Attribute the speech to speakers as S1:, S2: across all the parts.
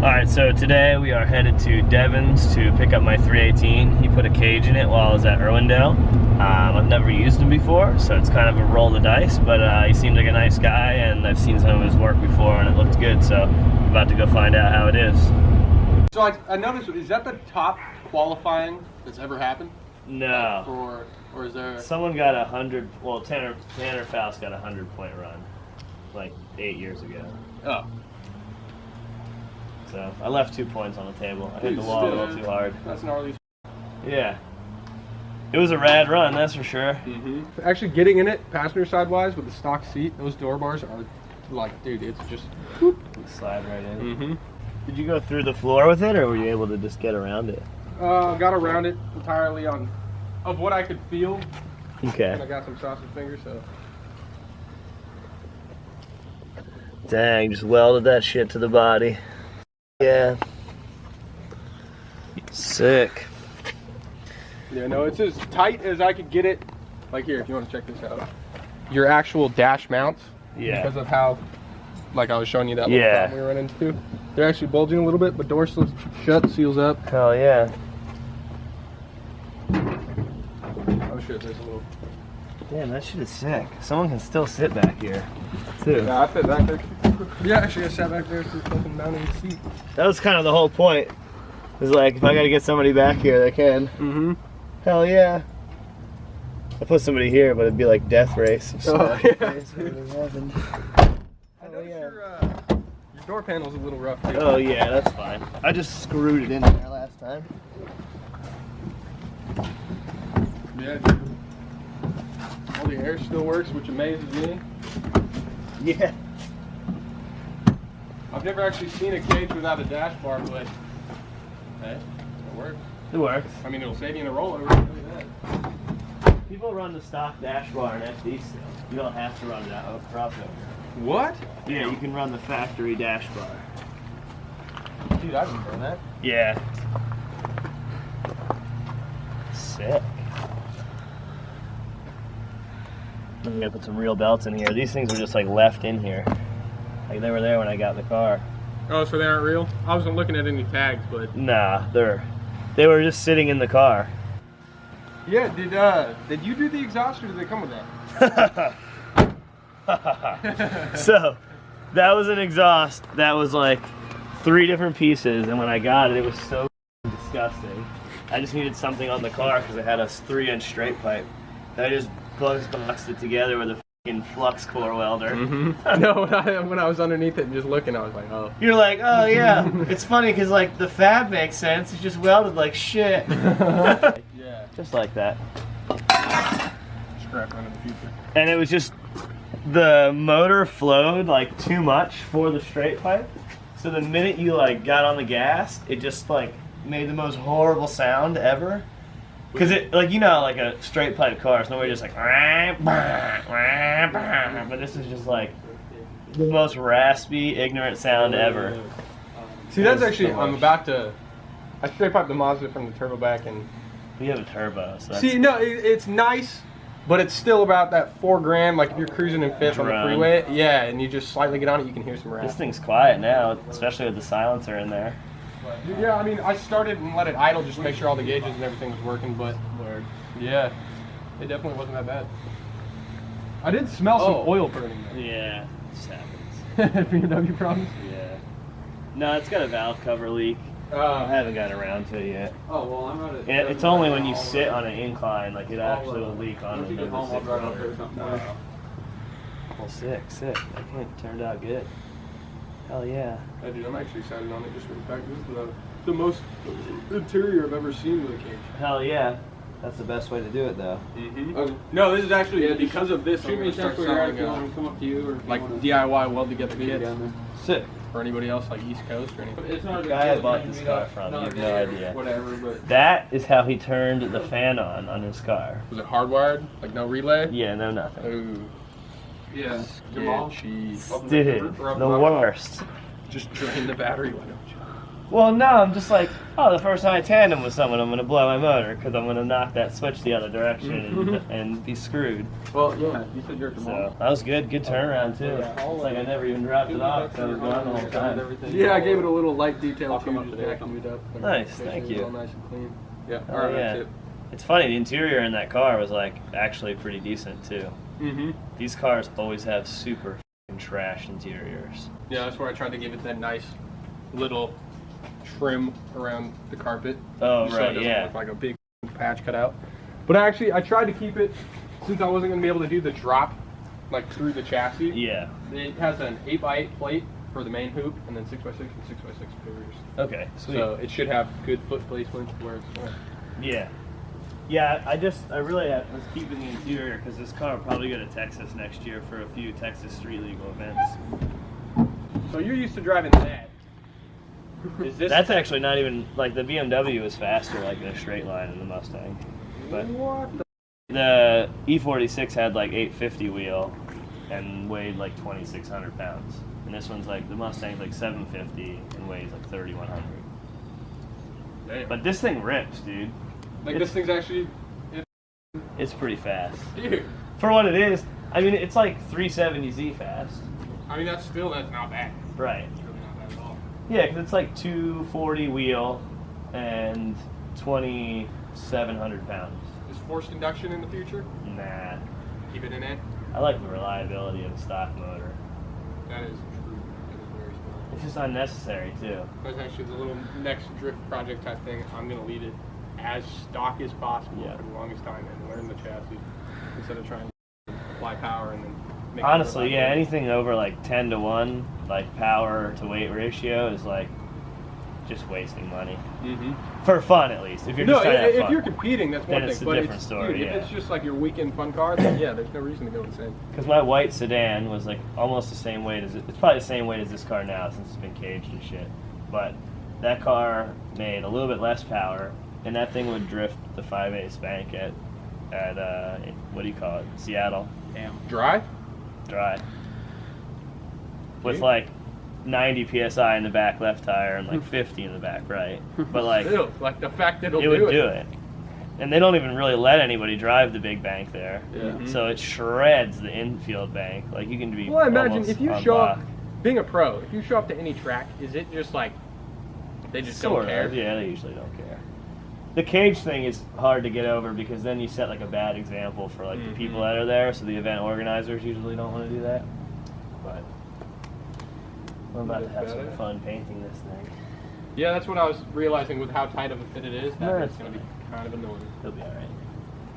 S1: Alright, so today we are headed to Devon's to pick up my 318. He put a cage in it while I was at Irwindale. I've never used him before, so it's kind of a roll of the dice, but he seems like a nice guy, and I've seen some of his work before and it looked good, so I'm about to go find out how it is.
S2: So I noticed, is that the top qualifying that's ever happened?
S1: No.
S2: Or is there...
S1: Someone got 100, well, Tanner Faust got a 100-point run, like 8 years ago.
S2: Oh.
S1: So I left 2 points on the table. I hit the wall a little too hard.
S2: That's gnarly.
S1: Yeah. It was a rad run, that's for sure.
S2: Mm-hmm. Actually getting in it, passenger side wise, with the stock seat, those door bars are like, dude, it's just... Whoop.
S1: Slide right in.
S2: Mm-hmm.
S1: Did you go through the floor with it, or were you able to just get around it?
S2: Got around it entirely of what I could feel.
S1: Okay.
S2: And I got some sausage fingers, so...
S1: Dang, just welded that shit to the body. Yeah. Sick.
S2: Yeah, no, it's as tight as I could get it. Like here, if you want to check this out. Your actual dash mounts.
S1: Yeah.
S2: Because of how, like I was showing you that little problem we ran into. They're actually bulging a little bit, but door still shut, seals up.
S1: Hell yeah.
S2: Oh shit, there's a little...
S1: Damn, that shit is sick. Someone can still sit back here, too.
S2: Yeah, I fit back there. Yeah, actually I sat back there through fucking down in the seat.
S1: That was kind of the whole point. It was like, if I gotta get somebody back here, they can.
S2: Mm-hmm.
S1: Hell yeah. I put somebody here, but it'd be like death race.
S2: Oh, yeah.
S1: I
S2: know your door panel's a little rough too.
S1: Oh yeah, that's fine. I just screwed it in there last time.
S2: Yeah. All the air still works, which amazes me.
S1: Yeah.
S2: I've never actually seen a cage without a dash bar, but hey, it works.
S1: It works.
S2: I mean, it'll save you in a rollover. I'll tell you that.
S1: People run the stock dash bar in FD still. You don't have to run it out of crossover.
S2: What?
S1: Yeah, you can run the factory dash bar.
S2: Dude, I didn't know that.
S1: Yeah. Sick. I'm gonna put some real belts in here. These things were just like left in here. Like they were there when I got in the car.
S2: Oh, so they aren't real? I wasn't looking at any tags, but...
S1: Nah, they were just sitting in the car.
S2: Yeah, did you do the exhaust or did they come with that?
S1: So, that was an exhaust that was like 3 different pieces, and when I got it, it was so disgusting. I just needed something on the car because it had a 3-inch straight pipe. And I just boxed it together with a fucking flux core welder.
S2: Mm-hmm. No, when I was underneath it and just looking, I was like, oh.
S1: You're like, oh yeah. It's funny because like the fab makes sense. It's just welded like shit.
S2: Yeah.
S1: Just like that.
S2: Scrap run in the future.
S1: And it was just, the motor flowed like too much for the straight pipe. So the minute you like got on the gas, it just like made the most horrible sound ever. Because it, like, you know, like a straight pipe car, it's nobody just like, but this is just like the most raspy, ignorant sound ever.
S2: See, that's actually, I straight piped the Mazda from the turbo back and...
S1: We have a turbo, so that's...
S2: See, no, it's nice, but it's still about that 4 grand, like if you're cruising in 5th on the freeway, yeah, and you just slightly get on it, you can hear some rasp.
S1: This thing's quiet now, especially with the silencer in there.
S2: Yeah, I mean, I started and let it idle just to make sure all the gauges and everything was working, but yeah, it definitely wasn't that bad. I did smell some oil burning though.
S1: Yeah, it just happens.
S2: BMW problems?
S1: Yeah. No, it's got a valve cover leak. I haven't gotten around to it yet.
S2: Oh, well, I'm not...
S1: And it's only when you sit on an incline, like it actually will leak on the
S2: home, I'll drive up there or something.
S1: Well, sick. That turned out good. Hell yeah.
S2: Yeah, dude, I'm actually excited on it just for the fact this is the most interior I've ever seen with a cage.
S1: Hell yeah. That's the best way to do it, though.
S2: Mm-hmm. No, this is actually, because of this, I'm going to start selling,
S3: come up to you or
S2: like DIY weld-together kits.
S1: Sick.
S2: For anybody else, like East Coast or anything.
S3: It's not
S1: The guy I bought this car from, you have no idea.
S3: Whatever, but...
S1: That is how he turned the fan on his car.
S2: Was it hardwired? Like no relay?
S1: Yeah, no nothing.
S2: Ooh.
S3: Yeah.
S2: Sketchy.
S1: Dude, the worst.
S2: Just drain the battery.
S1: Well, no, I'm just like, oh, the first time I tandem with someone, I'm going to blow my motor because I'm going to knock that switch the other direction and be screwed.
S3: Well, yeah, you said you're
S1: So that was good. Good turnaround, too. It's like I never even dropped it off. So I was gone the whole time.
S3: Yeah, I gave it a little light detail too, just vacuumed it up.
S1: Nice, thank you.
S3: All nice and clean. Yeah,
S1: Oh,
S3: alright,
S1: yeah.
S3: that's it.
S1: It's funny, the interior in that car was like actually pretty decent, too.
S2: Mm-hmm.
S1: These cars always have super f***ing trash interiors.
S2: Yeah, that's where I tried to give it that nice little trim around the carpet.
S1: Oh,
S2: so
S1: right,
S2: it doesn't
S1: yeah.
S2: look like a big patch cut out. But actually, I tried to keep it, since I wasn't going to be able to do the drop like through the chassis.
S1: Yeah.
S2: It has an 8x8 plate for the main hoop, and then 6x6 and 6x6 pivoters.
S1: Okay, sweet.
S2: So it should have good foot placement where it's going.
S1: Yeah. Yeah, I really was keeping the interior because this car will probably go to Texas next year for a few Texas street legal events.
S2: So you're used to driving that. Is this?
S1: That's actually not even, like, the BMW is faster, like, in a straight line than the Mustang. But
S2: What
S1: the E36 had, like, 850 wheel and weighed, like, 2,600 pounds. And this one's, like, the Mustang's, like, 750 and weighs, like, 3,100.
S2: Damn.
S1: But this thing rips, dude.
S2: Like this thing's actually,
S1: It's pretty fast.
S2: dude.
S1: For what it is, I mean, it's like 370Z fast.
S2: I mean, that's not bad.
S1: Right.
S2: It's really not bad at all.
S1: Yeah, because it's like 240 wheel and 2,700 pounds.
S2: Is forced induction in the future?
S1: Nah.
S2: Keep it in it.
S1: I like the reliability of the stock motor.
S2: That is true. That is very smart.
S1: It's just unnecessary, too.
S2: That's actually the little next drift project type thing. I'm gonna leave it as stock as possible
S1: Yeah.
S2: for the longest time and learn the chassis instead of trying to apply power and then make it
S1: Honestly, yeah,
S2: reliable.
S1: anything over like 10 to 1, like power to weight ratio, is like just wasting money.
S2: Mm-hmm.
S1: For fun, at least. If you're
S2: No,
S1: just trying to have
S2: if
S1: fun.
S2: you're competing, that's
S1: Then
S2: one
S1: it's
S2: thing.
S1: a
S2: But
S1: different story,
S2: dude,
S1: yeah.
S2: if it's just like your weekend fun car, then yeah, there's no reason to go insane.
S1: Because my white sedan was like almost the same weight as it's probably the same weight as this car now since it's been caged and shit. But that car made a little bit less power, and that thing would drift the 5/8 bank at what do you call it? Seattle.
S3: Damn.
S2: Dry?
S1: Dry. With
S2: Okay.
S1: like 90 psi in the back left tire and like 50 in the back right. But like
S2: Still, like the fact that it'll
S1: it would do it. And they don't even really let anybody drive the big bank there.
S3: Yeah.
S2: Mhm.
S1: So it shreds the infield bank. Like you can be
S2: Well, I imagine
S1: almost
S2: if you
S1: on
S2: show up,
S1: block.
S2: being a pro, if you show up to any track, is it just like they just
S1: Sort
S2: don't care?
S1: of, yeah, they usually don't care. The cage thing is hard to get over because then you set like a bad example for like the people that are there, so the event organizers usually don't want to do that. But I'm about to have some fun painting this thing.
S2: Yeah, that's what I was realizing with how tight of a fit it is.
S1: No,
S2: That
S1: it's
S2: it's going to be kind of annoying.
S1: It'll be alright.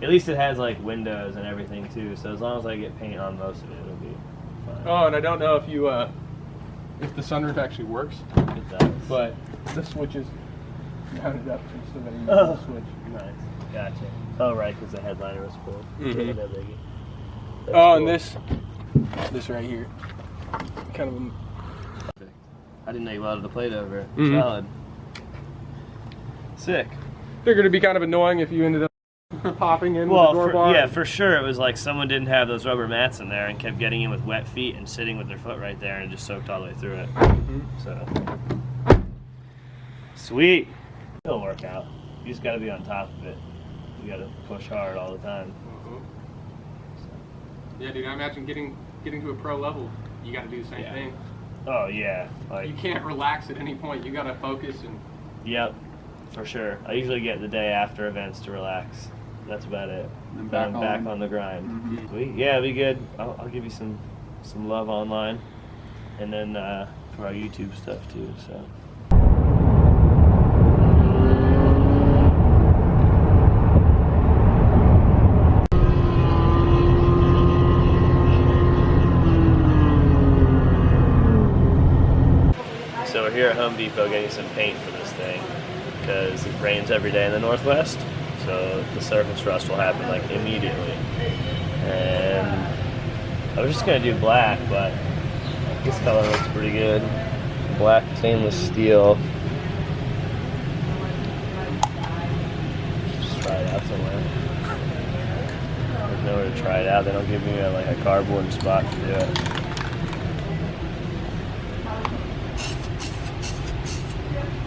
S1: At least it has like windows and everything too, so as long as I get paint on most of it, it'll be fine.
S2: Oh, and I don't know if you, if the sunroof actually works,
S1: It does.
S2: but the switch is mounted up instead of using
S1: Oh.
S2: the switch.
S1: Nice. Gotcha. Oh, right, because the headliner was pulled.
S2: Mhm.
S1: Yeah, no biggie. That's
S2: Oh, and
S1: cool.
S2: this right here, kind of.
S1: I didn't know you welded the plate over it.
S2: Mhm.
S1: Solid. Sick.
S2: Figured it'd be kind of annoying if you ended up popping in
S1: Well,
S2: with the door bar.
S1: yeah, for sure. It was like someone didn't have those rubber mats in there and kept getting in with wet feet and sitting with their foot right there and it just soaked all the way through it.
S2: Mhm.
S1: So, sweet. It'll work out. You just got to be on top of it. You got to push hard all the time.
S2: Yeah, dude. I imagine getting to a pro level, you got to do the same
S1: Yeah.
S2: thing.
S1: Oh yeah, like
S2: You can't relax at any point. You got to focus and.
S1: yep, for sure. I usually get the day after events to relax. That's about it.
S3: And
S1: Then
S3: back
S1: I'm back
S3: on.
S1: on the grind.
S3: Mhm.
S1: Sweet. Yeah, it'll be good. I'll give you some love online, and then for our YouTube stuff too. So. So we're here at Home Depot getting some paint for this thing because it rains every day in the Northwest, so the surface rust will happen like immediately. And I was just gonna do black, but this color looks pretty good. Black stainless steel. Just try it out somewhere. There's nowhere to try it out. They don't give me like a cardboard spot to do it.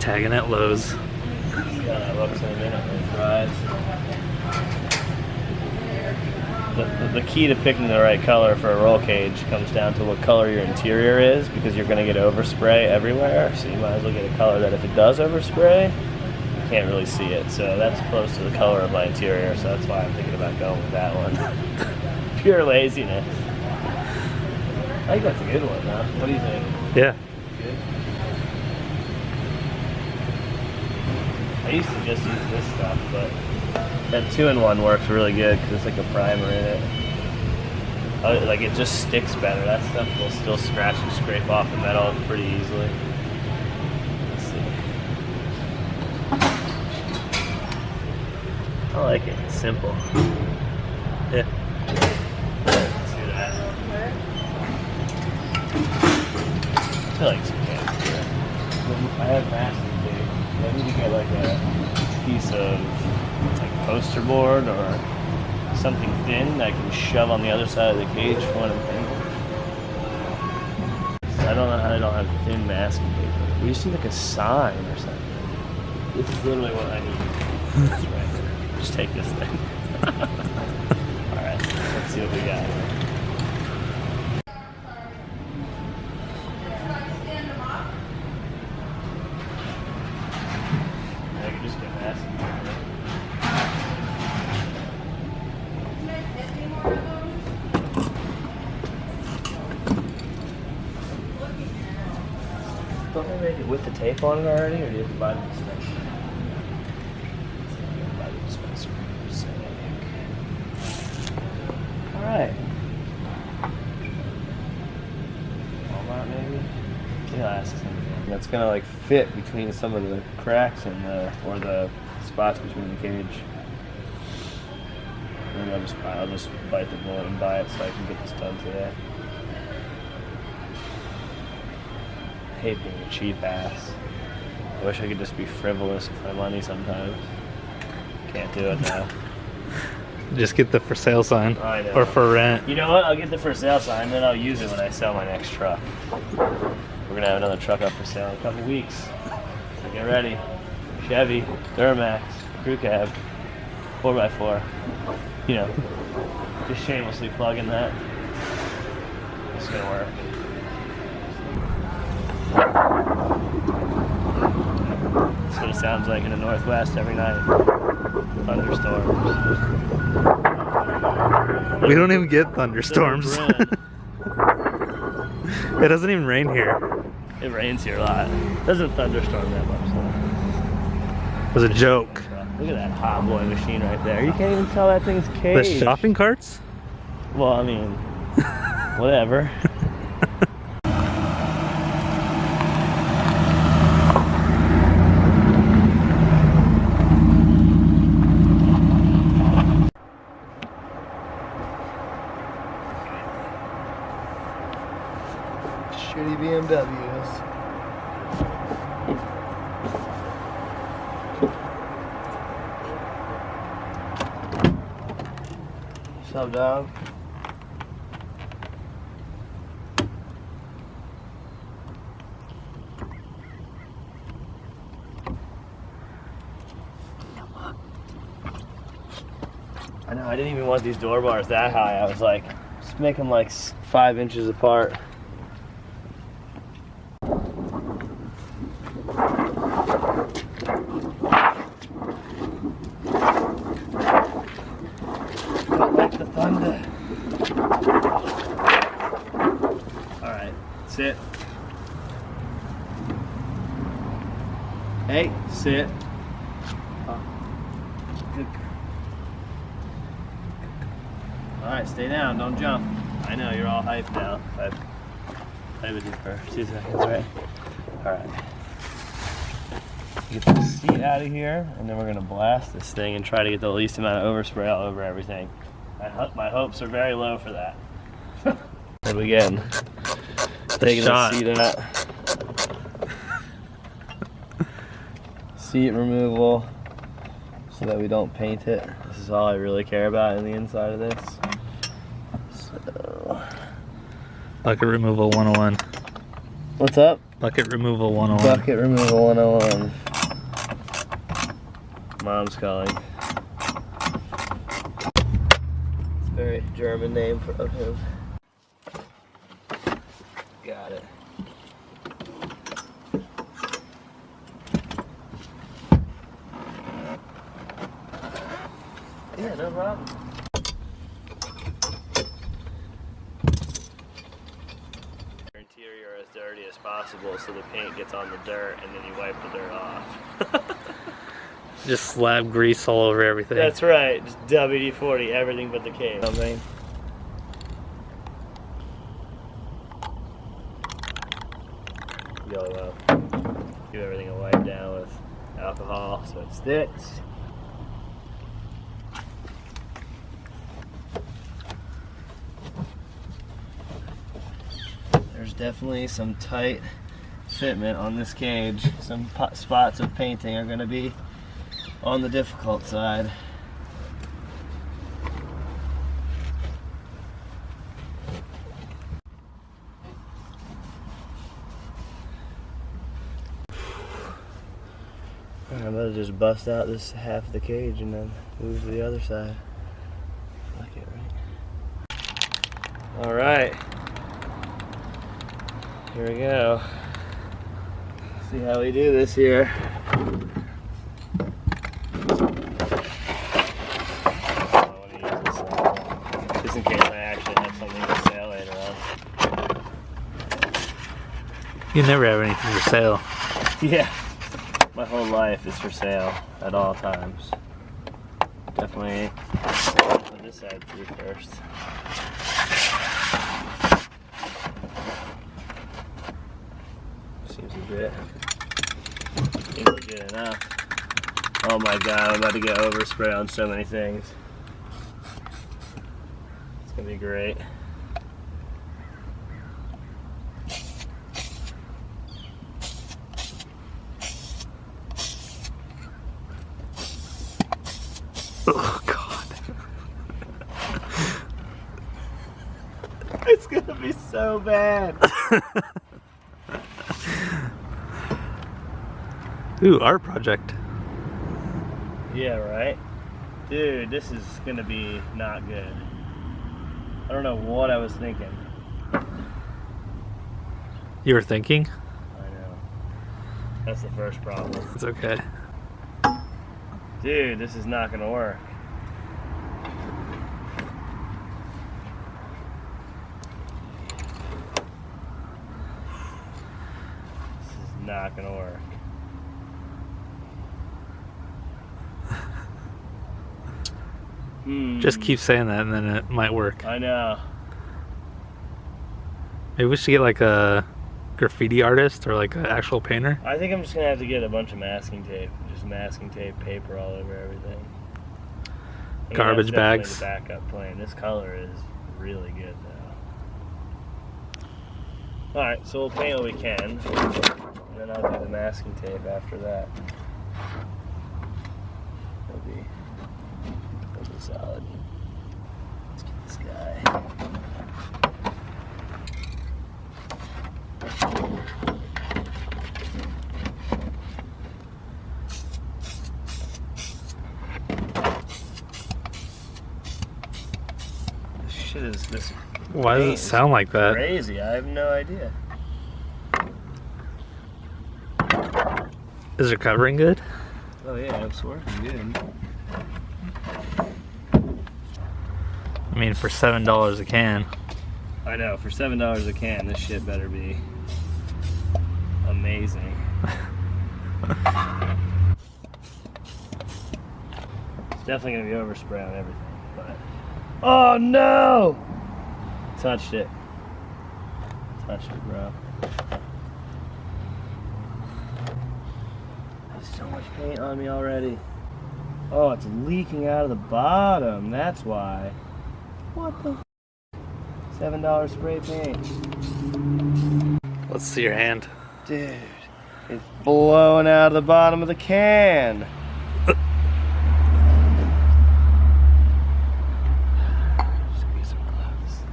S4: Tagging at Lowe's.
S1: Yeah, that looks in a minute when it dries. The key to picking the right color for a roll cage comes down to what color your interior is, because you're going to get overspray everywhere, so you might as well get a color that if it does overspray, you can't really see it. So that's close to the color of my interior, so that's why I'm thinking about going with that one. Pure laziness. I think that's a good one, though. What do you think?
S4: Yeah.
S1: Good? I used to just use this stuff, but that 2-in-1 works really good because it's like a primer in it. Like it just sticks better. That stuff will still scratch and scrape off the metal pretty easily. Let's see. I like it. It's simple. Yeah. Let's do that. I feel like some cans here. I have masking tape. I need to get like a piece of like poster board or something thin that I can shove on the other side of the cage for when I'm painting. I don't know how I don't have thin masking paper. We just need like a sign or something. This is literally what I need. That's right. Just take this thing. Alright, let's see what we got. I can just get masking paper. Don't they make it with the tape on it already, or do you have to buy the dispenser? Buy the dispenser. Alright. Walmart maybe? Yeah, ask something. That's gonna like fit between some of the cracks in the, or the spots between the cage. And I'll just bite the bullet and buy it so I can get this done today. I hate being a cheap ass. I wish I could just be frivolous with my money sometimes. Can't do it now.
S4: Just get the for sale sign.
S1: I know.
S4: Or for rent.
S1: You know what? I'll get the for sale sign, then I'll use it when I sell my next truck. We're gonna have another truck up for sale in a couple weeks. So get ready. Chevy, Duramax, Crew Cab, 4x4. You know, just shamelessly plugging that. It's gonna work. That's what it sounds like in the Northwest every night. Thunderstorms.
S4: We don't even get thunderstorms. It doesn't even rain here.
S1: It rains here a lot. It doesn't thunderstorm that much though.
S4: It was a joke.
S1: Look at that hot boy machine right there. You can't even tell that thing's caged.
S4: The shopping carts?
S1: Well, I mean, whatever.
S5: Shitty BMWs.
S1: What's up, dog? I know, I didn't even want these door bars that high. I was like, just make them like 5 inches apart. Don't like the thunder. Alright, sit. Hey, sit. Good. Alright, stay down, don't jump. I know, you're all hyped now. I played with you for 2 seconds, right? Alright. Get the seat out of here, and then we're gonna blast this thing and try to get the least amount of overspray all over everything. My hopes are very low for that. What are we getting? Taking the seat out. Seat removal so that we don't paint it. This is all I really care about in the inside of this. So,
S4: Bucket removal 101.
S1: what's up?
S4: Bucket removal 101.
S5: Bucket removal 101.
S1: Mom's calling.
S5: It's a very German name of him.
S1: Got it.
S5: Yeah, no problem.
S1: Your interior as dirty as possible so the paint gets on the dirt and then you wipe the dirt off.
S4: Just slab grease all over everything.
S1: That's right, just WD-40, everything but the cage. Something. Yellow up. Give everything a wipe down with alcohol so it sticks.
S5: There's definitely some tight fitment on this cage. Some spots of painting are going to be on the difficult side. I'm about to just bust out this half of the cage and then move to the other side. Like it, right?
S1: All right. Here we go.
S5: See how we do this here.
S1: Just in case I actually have something for sale later on.
S4: You never have anything for sale.
S1: Yeah, my whole life is for sale at all times. Definitely put this side through first. Seems legit. Seems legit enough. Oh my god, I'm about to get overspray on so many things. It's gonna be great.
S4: Oh god.
S1: It's gonna be so bad.
S4: Ooh, art project.
S1: Yeah, right? Dude, this is gonna be not good. I don't know what I was thinking.
S4: You were thinking?
S1: I know. That's the first problem.
S4: It's okay.
S1: Dude, this is not gonna work. This is not gonna work.
S4: Just keep saying that and then it might work.
S1: I know.
S4: Maybe we should get like a graffiti artist or like an actual painter.
S1: I think I'm just gonna have to get a bunch of masking tape. Just masking tape, paper all over everything. I mean,
S4: Garbage
S1: that's definitely
S4: bags.
S1: The backup plan. This color is really good though. Alright, so we'll paint what we can. And then I'll do the masking tape after that. That'll be solid. Let's get this guy. This shit is this.
S4: Why does it sound like that?
S1: Crazy. I have no idea.
S4: Is it covering good?
S1: Oh yeah, it's working good.
S4: I mean, for $7 a can.
S1: I know, for $7 a can, this shit better be amazing. It's definitely gonna be overspray on everything, but oh no! Touched it. Touched it, bro. There's so much paint on me already. Oh, it's leaking out of the bottom. That's why. What the f? $7 spray paint.
S4: Let's see your hand.
S5: Dude, it's blowing out of the bottom of the can.
S1: Just get some gloves.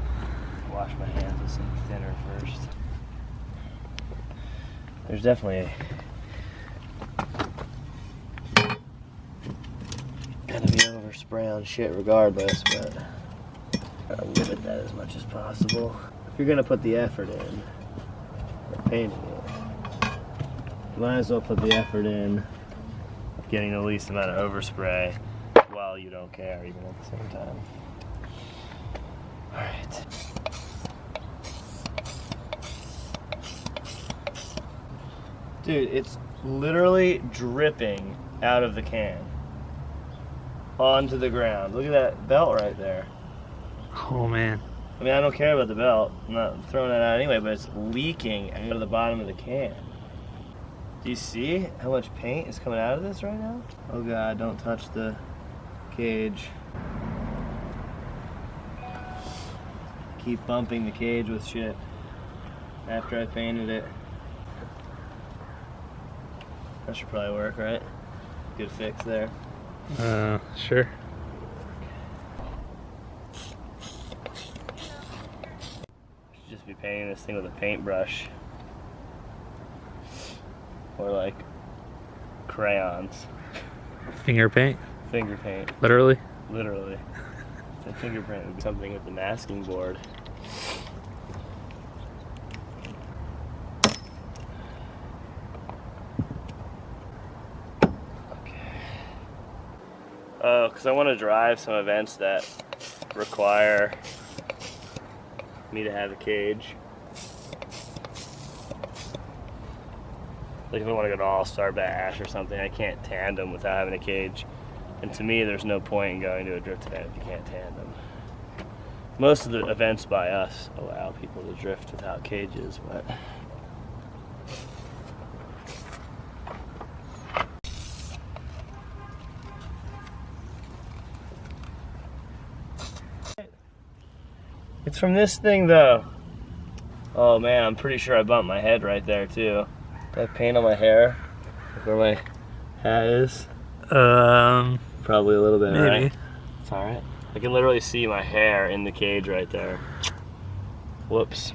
S1: Wash my hands with some thinner first. definitely gonna be overspray on shit regardless, but I'll limit that as much as possible. If you're gonna put the effort in for painting it, you might as well put the effort in getting the least amount of overspray while you don't care, even at the same time. Alright. Dude, it's literally dripping out of the can onto the ground. Look at that belt right there.
S4: Oh man.
S1: I mean, I don't care about the belt. I'm not throwing it out anyway, but it's leaking out of the bottom of the can. Do you see how much paint is coming out of this right now? Oh God, don't touch the cage. Keep bumping the cage with shit after I painted it. That should probably work, right? Good fix there.
S4: Sure.
S1: Should just be painting this thing with a paintbrush. Or like crayons.
S4: Finger paint?
S1: Finger paint.
S4: Literally?
S1: Literally. The fingerprint would be something with the masking board. Oh, because I want to drive some events that require me to have a cage. Like if I want to go to All-Star Bash or something, I can't tandem without having a cage. And to me, there's no point in going to a drift event if you can't tandem. Most of the events by us allow people to drift without cages, but... It's from this thing though. Oh man, I'm pretty sure I bumped my head right there too. Do I have paint on my hair? Like where my hat is? Probably a little bit,
S4: maybe.
S1: right? It's alright. I can literally see my hair in the cage right there. Whoops.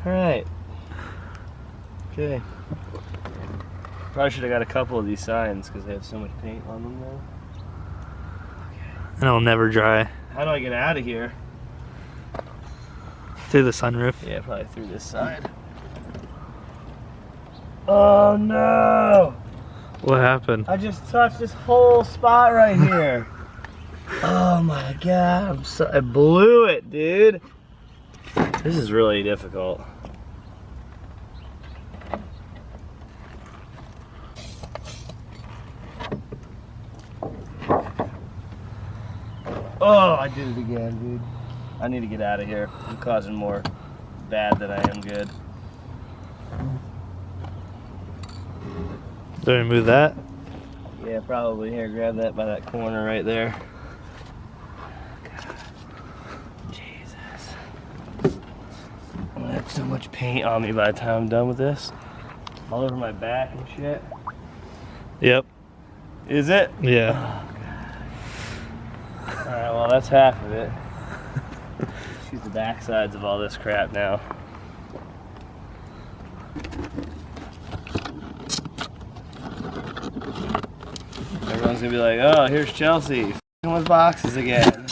S1: Alright. Okay. Probably should have got a couple of these signs because they have so much paint on them now.
S4: And it'll never dry.
S1: How do I get out of here?
S4: Through the sunroof.
S1: Yeah, probably through this side. Oh no!
S4: What happened?
S1: I just touched this whole spot right here. Oh my God, I blew it, dude. This is really difficult. Oh, I did it again, dude. I need to get out of here. I'm causing more bad than I am good.
S4: Do I move that?
S1: Yeah, probably. Here, grab that by that corner right there. God. Jesus. I'm gonna have so much paint on me by the time I'm done with this. All over my back and shit.
S4: Yep.
S1: Is it?
S4: Yeah.
S1: Oh, God. Alright, well that's half of it. Let's use the back sides of all this crap now. Everyone's gonna be like, oh, here's Chelsea, f***ing with boxes again.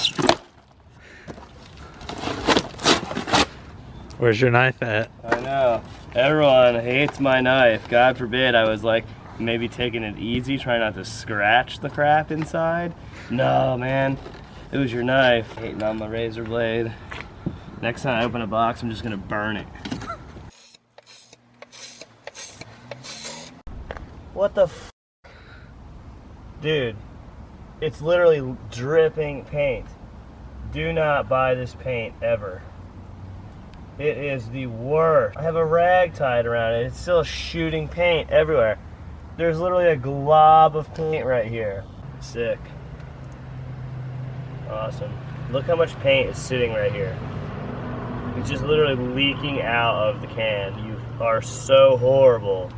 S4: Where's your knife at?
S1: I know. Everyone hates my knife. God forbid I was like maybe taking it easy, trying not to scratch the crap inside. No, man. It was your knife. Hating on my razor blade. Next time I open a box, I'm just gonna burn it. What the f? Dude, it's literally dripping paint. Do not buy this paint ever. It is the worst. I have a rag tied around it. It's still shooting paint everywhere. There's literally a glob of paint right here. Sick. Awesome. Look how much paint is sitting right here. It's just literally leaking out of the can. You are so horrible.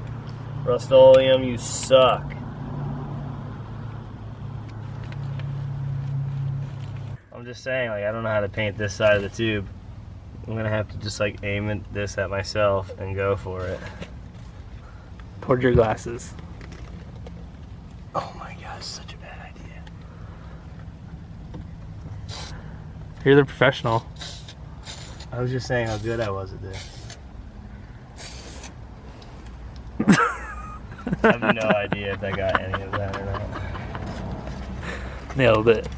S1: Rust-Oleum, you suck. I'm just saying, like, I don't know how to paint this side of the tube. I'm gonna have to just like aim this at myself and go for it.
S4: toward your glasses.
S1: Oh my gosh, such a bad idea.
S4: You're the professional.
S1: I was just saying how good I was at this. I have no idea if I got any of that or not.
S4: Nailed it.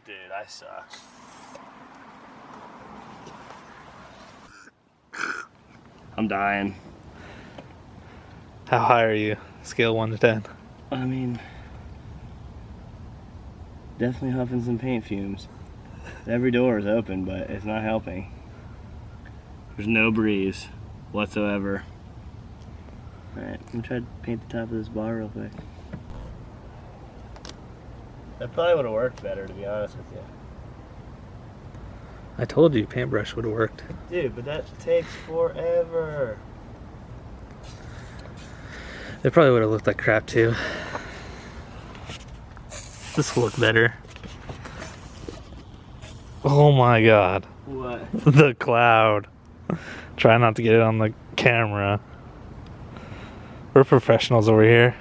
S1: Dude, I suck. I'm dying.
S4: How high are you? Scale 1 to 10.
S1: I mean, definitely huffing some paint fumes. Every door is open, but it's not helping. There's no breeze whatsoever. Alright, I'm gonna try to paint the top of this bar real quick. That probably would have worked better, to be honest with you.
S4: I told you paintbrush would have worked.
S1: Dude, but that takes forever.
S4: It probably would have looked like crap too. This will look better. Oh my god.
S1: What?
S4: The cloud. Try not to get it on the camera. We're professionals over here.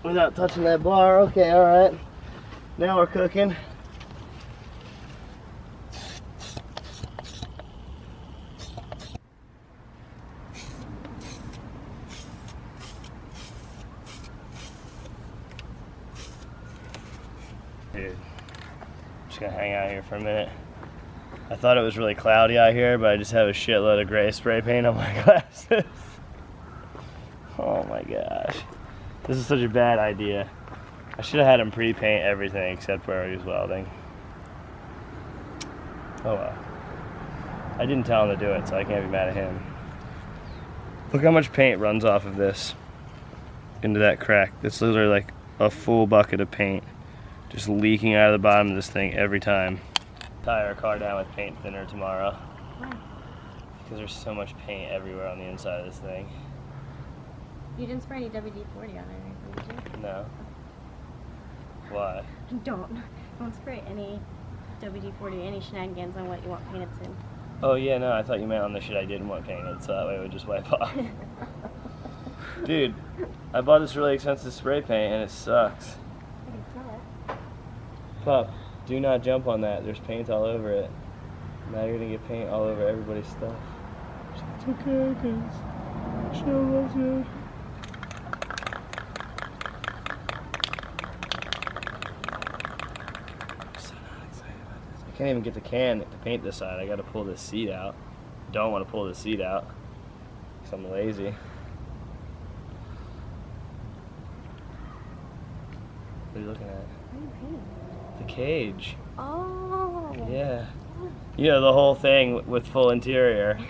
S1: Without touching that bar, okay, alright. Now we're cooking. Dude, I'm just gonna hang out here for a minute. I thought it was really cloudy out here, but I just have a shitload of gray spray paint on my glasses. Oh my gosh. This is such a bad idea. I should have had him pre-paint everything except where he was welding. Oh well. I didn't tell him to do it, so I can't be mad at him. Look how much paint runs off of this into that crack. It's literally like a full bucket of paint just leaking out of the bottom of this thing every time. Tie our car down with paint thinner tomorrow.
S6: Why?
S1: Because there's so much paint everywhere on the inside of this thing.
S6: You didn't spray any WD-40 on it or anything, did you?
S1: No. Why?
S6: Don't spray any WD-40, any shenanigans on what you want painted soon.
S1: Oh yeah, no, I thought you meant on the shit I didn't want painted, so that way it would just wipe off. Dude, I bought this really expensive spray paint and it sucks.
S6: I can smell it.
S1: Pup, do not jump on that. There's paint all over it. Now you're gonna get paint all over everybody's stuff. It's okay, guys. Show loves you. I can't even get the can to paint this side. I gotta pull this seat out. Don't want to pull this seat out because I'm lazy. What are you looking at?
S6: What are you painting?
S1: The cage.
S6: Oh.
S1: Yeah. You know, the whole thing with full interior.